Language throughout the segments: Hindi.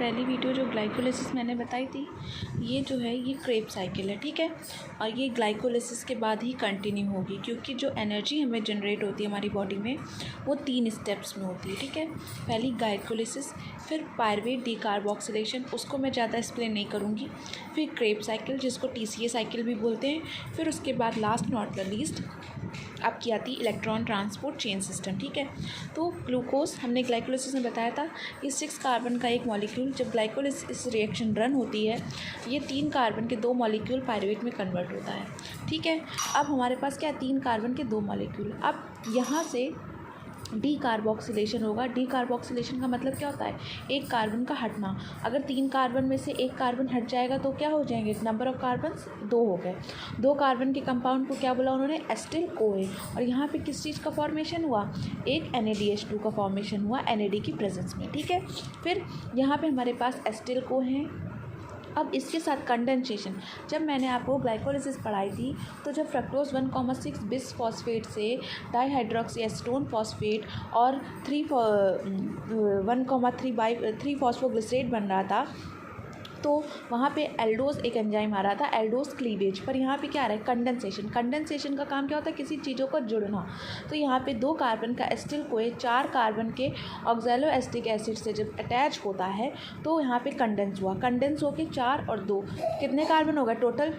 पहली वीडियो जो ग्लाइकोलिसिस मैंने बताई थी, ये जो है ये क्रेब्स साइकिल है, ठीक है। और ये ग्लाइकोलिसिस के बाद ही कंटिन्यू होगी, क्योंकि जो एनर्जी हमें जनरेट होती है हमारी बॉडी में वो 3 स्टेप्स में होती है, ठीक है। पहली ग्लाइकोलिसिस, फिर पायरुवेट डीकार्बोक्सिलेशन, उसको मैं ज़्यादा एक्सप्लेन नहीं करूँगी, फिर क्रेब्स साइकिल जिसको TCA साइकिल भी बोलते हैं, फिर उसके बाद लास्ट नॉट द लीस्ट आपकी आती है इलेक्ट्रॉन ट्रांसपोर्ट चेन सिस्टम, ठीक है। तो ग्लूकोज हमने ग्लाइकोलिसिस में बताया था, ये 6 कार्बन का एक मॉलिक्यूल जब ग्लाइकोलिसिस रिएक्शन रन होती है, ये 3 कार्बन के 2 मॉलिक्यूल पायरुवेट में कन्वर्ट होता है, ठीक है। अब हमारे पास क्या है, 3 कार्बन के 2 मॉलिक्यूल। अब यहाँ से डीकार्बोक्सिलेशन होगा। डीकार्बोक्सिलेशन का मतलब क्या होता है, एक कार्बन का हटना। अगर 3 कार्बन में से एक कार्बन हट जाएगा तो क्या हो जाएंगे, नंबर ऑफ कार्बन 2 हो गए। 2 कार्बन के कंपाउंड को क्या बोला उन्होंने, एसिटिल कोए। और यहाँ पे किस चीज़ का फॉर्मेशन हुआ, एक NADH2 का फॉर्मेशन हुआ NAD की प्रेजेंस में, ठीक है। फिर यहाँ पे हमारे पास एसिटिल को हैं। अब इसके साथ कंडेंसेशन, जब मैंने आपको ग्लाइकोलिसिस पढ़ाई थी तो जब फ्रक्टोज 1,6 बिस फॉस्फेट से डाईहाइड्रोक्सी एसीटोन फॉस्फेट और 1,3 फॉस्फोग्लिसरेट बन रहा था, तो वहाँ पे एल्डोज एक एंजाइम आ रहा था, एल्डोज क्लीवेज। पर यहाँ पे क्या आ रहा है, कंडेंसेशन। कंडेंसेशन का काम क्या होता है, किसी चीज़ों का जुड़ना। तो यहाँ पे 2 कार्बन का एसिटिल कोए 4 कार्बन के ऑक्सैलो एसिटिक एसिड से जब अटैच होता है तो यहाँ पे कंडेंस हुआ। कंडेंस होके 4 और 2 कितने कार्बन होगा, टोटल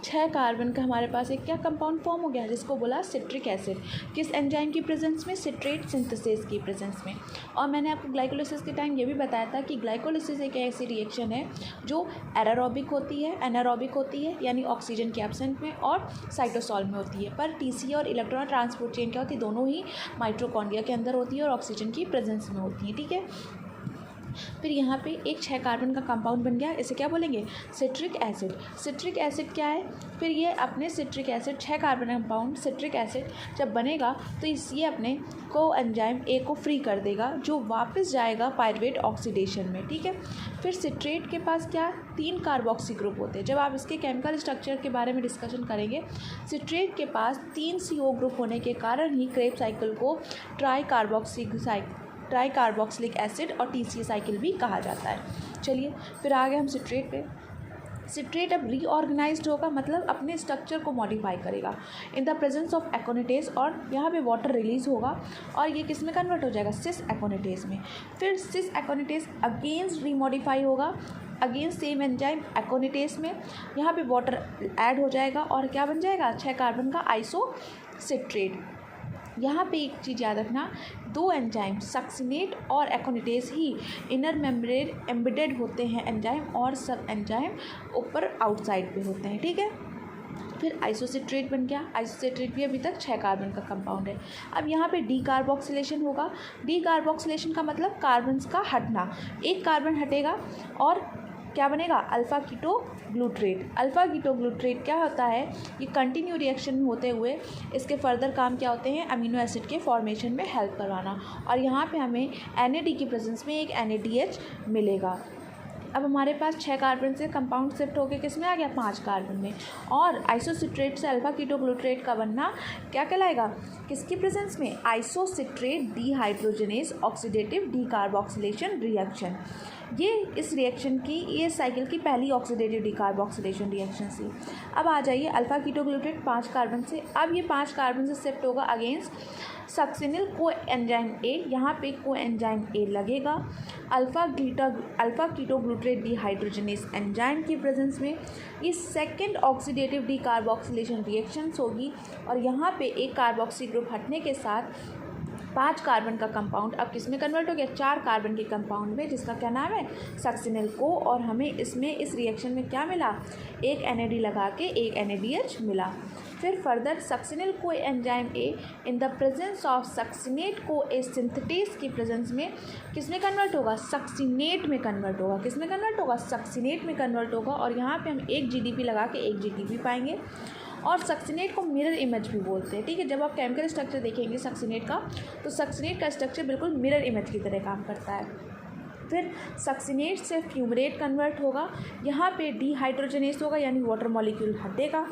6 कार्बन का हमारे पास एक क्या कंपाउंड फॉर्म हो गया, जिसको बोला सिट्रिक एसिड। किस एंजाइम की प्रेजेंस में, सिट्रेट सिंथेसिस की प्रेजेंस में। और मैंने आपको ग्लाइकोलिसिस के टाइम ये भी बताया था कि ग्लाइकोलिसिस एक ऐसी रिएक्शन है जो एनारोबिक होती है, एनारोबिक होती है यानी ऑक्सीजन के एब्सेंट में, और साइटोसॉल में होती है। पर TCA और इलेक्ट्रॉन ट्रांसपोर्ट चेन क्या होती है, दोनों ही माइटोकॉन्ड्रिया के अंदर होती है और ऑक्सीजन की प्रेजेंस में होती है, ठीक है। फिर यहाँ पे एक 6 कार्बन का कंपाउंड बन गया, इसे क्या बोलेंगे, सिट्रिक एसिड। सिट्रिक एसिड क्या है, फिर ये अपने citric acid 6 carbon compound citric acid जब बनेगा तो ये अपने को एंजाइम A को फ्री कर देगा, जो वापस जाएगा पायरुवेट ऑक्सीडेशन में, ठीक है। फिर सिट्रेट के पास क्या, 3 कार्बोक्सी ग्रुप होते हैं। जब आप इसके केमिकल स्ट्रक्चर के बारे में डिस्कशन करेंगे, सिट्रेट के पास 3 CO ग्रुप होने के कारण ही क्रेब्स साइकिल को ट्राईकार्बोक्सिलिक एसिड और TCA साइकिल भी कहा जाता है। चलिए फिर आगे हम सिट्रेट पे। सिट्रेट अब रीऑर्गेनाइज्ड होगा, मतलब अपने स्ट्रक्चर को मॉडिफाई करेगा इन द प्रेजेंस ऑफ एकोनिटेज, और यहाँ पे वाटर रिलीज होगा और ये किस में कन्वर्ट हो जाएगा, सिस एकोनिटेज में। फिर सिस एकोनिटेज अगेंस्ट रीमॉडिफाई होगा अगेंस्ट सेम एंजाइम एकोनिटेज में, यहाँ पे वाटर ऐड हो जाएगा और क्या बन जाएगा, 6 कार्बन का आइसोसिट्रेट। यहाँ पे एक चीज़ याद रखना, 2 एंजाइम सक्सिनेट और एकोनिटेज ही इनर मेम्ब्रेन एम्बेडेड होते हैं एंजाइम, और सब एंजाइम ऊपर आउटसाइड पे होते हैं, ठीक है। फिर आइसोसिट्रेट बन गया। आइसोसिट्रेट भी अभी तक 6 कार्बन का कंपाउंड है। अब यहाँ पे डीकार्बोक्सिलेशन होगा। डीकार्बोक्सिलेशन का मतलब कार्बन्स का हटना, एक कार्बन हटेगा और क्या बनेगा, अल्फ़ा कीटो ग्लूट्रेट। अल्फ़ा कीटो ग्लूट्रेट क्या होता है, ये कंटिन्यू रिएक्शन होते हुए इसके फर्दर काम क्या होते हैं, अमीनो एसिड के फॉर्मेशन में हेल्प करवाना। और यहाँ पे हमें NAD की प्रेजेंस में एक NADH मिलेगा। अब हमारे पास 6 कार्बन से कंपाउंड शिफ्ट होकर किस में आ गया, 5 कार्बन में। और आइसोसिट्रेट से अल्फ़ा कीटो ग्लूट्रेट का बनना क्या कहलाएगा, किसकी प्रेजेंस में, isocitrate dehydrogenase oxidative decarboxylation reaction. ये इस रिएक्शन की, ये साइकिल की पहली ऑक्सीडेटिव डीकार्बोक्सिलेशन रिएक्शन थी। अब आ जाइए अल्फ़ा कीटो ग्लूट्रेट 5 कार्बन से, अब ये 5 कार्बन से शिफ्ट होगा अगेंस्ट सक्सिनिल को एंजाइम A, यहाँ पे को एंजाइम A लगेगा अल्फ़ा कीटो ग्लूट्रेट डीहाइड्रोजनेज एंजाइम की प्रेजेंस में। ये सेकेंड ऑक्सीडेटिव डीकार्बोक्सिलेशन रिएक्शंस होगी और यहाँ पे एक कार्बोक्सी ग्रुप हटने के साथ 5 कार्बन का कंपाउंड अब किस में कन्वर्ट हो गया, 4 कार्बन के कंपाउंड में, जिसका क्या नाम है, सक्सिनिल को। और हमें इसमें इस रिएक्शन में क्या मिला, एक NAD लगा के एक NADH मिला। फिर फर्दर सक्सिनिल को enzyme A in the presence of succinate को ए सिंथेटेज की प्रेजेंस में किस में कन्वर्ट होगा, सक्सिनेट में कन्वर्ट होगा। किस में कन्वर्ट होगा, सक्सिनेट में कन्वर्ट होगा। और यहाँ पे हम एक GDP लगा के एक GDP पाएंगे। और सक्सिनेट को मिरर इमेज भी बोलते हैं, ठीक है। जब आप केमिकल स्ट्रक्चर देखेंगे सक्सिनेट का, तो सक्सिनेट का स्ट्रक्चर बिल्कुल मिरर इमेज की तरह काम करता है। फिर सक्सिनेट से फ्यूमरेट कन्वर्ट होगा, यहाँ पे डीहाइड्रोजनेज होगा यानी वाटर मॉलिक्यूल हटेगा।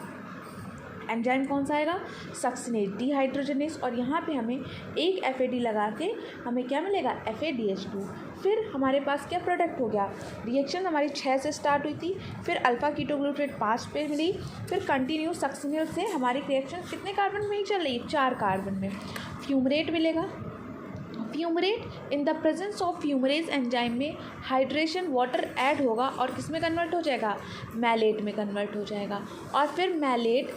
एंजाइम कौन सा आएगा, सक्सिनेट डीहाइड्रोजनेस, और यहाँ पे हमें एक FAD लगा के हमें क्या मिलेगा, FADH2। फिर हमारे पास क्या प्रोडक्ट हो गया, रिएक्शन हमारी 6 से स्टार्ट हुई थी, फिर अल्फा कीटोग्लूट्रेट 5 पे मिली, फिर कंटिन्यू सक्सिनिल से हमारी रिएक्शन कितने कार्बन में ही चल रही है, 4 कार्बन में। फ्यूमरेट मिलेगा, fumarate in the presence of fumarase enzyme में हाइड्रेशन वाटर ऐड होगा और किस में कन्वर्ट हो जाएगा, मैलेट में कन्वर्ट हो जाएगा। और फिर मैलेट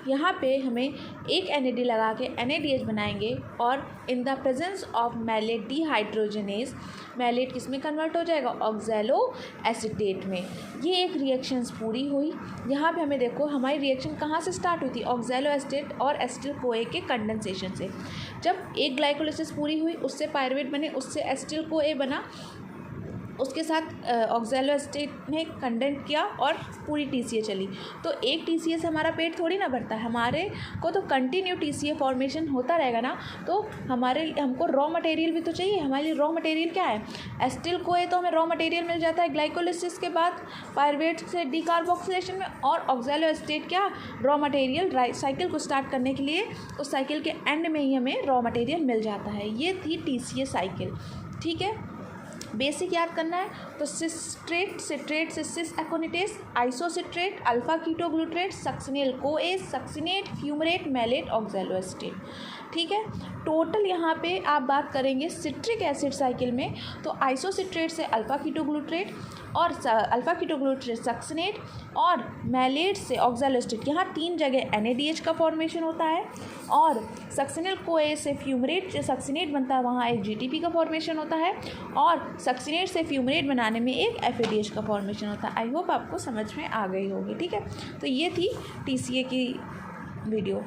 यहाँ पे हमें एक NAD लगा के NADH बनाएंगे और in the presence of malate dehydrogenase malate किस में कन्वर्ट हो जाएगा, ऑक्सैलो एसीटेट में। ये एक रिएक्शंस पूरी हुई। यहाँ पे हमें देखो हमारी रिएक्शन कहाँ से स्टार्ट हुई थी, ऑक्सैलो एसीटेट और एसिटिल कोए के कंडेंसेशन से। जब एक ग्लाइकोलिसिस पूरी हुई, उससे पायरुवेट बने, उससे एसिटिल कोए बना, उसके साथ ऑक्सैलो एसीटेट ने कंडेंट किया और पूरी TCA चली। तो एक TCA से हमारा पेट थोड़ी ना भरता है, हमारे को तो कंटिन्यू TCA फॉर्मेशन होता रहेगा ना। तो हमको रॉ मटेरियल भी तो चाहिए। हमारे लिए रॉ मटेरियल क्या है, एसिटिल कोए, तो हमें रॉ मटेरियल मिल जाता है ग्लाइकोलिसिस के बाद पायरुवेट से डीकार्बोक्सिलेशन में, और ऑक्सैलो एसीटेट क्या, रॉ मटेरियल साइकिल को स्टार्ट करने के लिए उस साइकिल के एंड में ही हमें रॉ मटेरियल मिल जाता है। ये थी TCA साइकिल। ठीक है, बेसिक याद करना है तो सिस्ट्रेट, सिट्रेट से cis aconitase, isocitrate, alpha ketoglutarate, succinyl CoA, succinate, fumarate, malate, oxaloacetate. ठीक है, टोटल यहाँ पे आप बात करेंगे सिट्रिक एसिड साइकिल में, तो आइसोसिट्रेट से अल्फा कीटोग्लूट्रेट और अल्फा कीटोग्लूट्रेट सक्सिनेट और मैलेट से ऑक्सैलो एसीटेट, यहाँ 3 जगह NADH का फॉर्मेशन होता है, और सक्सिनिल कोए से फ्यूमरेट से सक्सिनेट बनता है, वहाँ एक GTP का फॉर्मेशन होता है, और सक्सिनेट से फ्यूमरेट बनाने में एक FADH का फॉर्मेशन होता है। आई होप आपको समझ में आ गई होगी। ठीक है, तो ये थी TCA की वीडियो।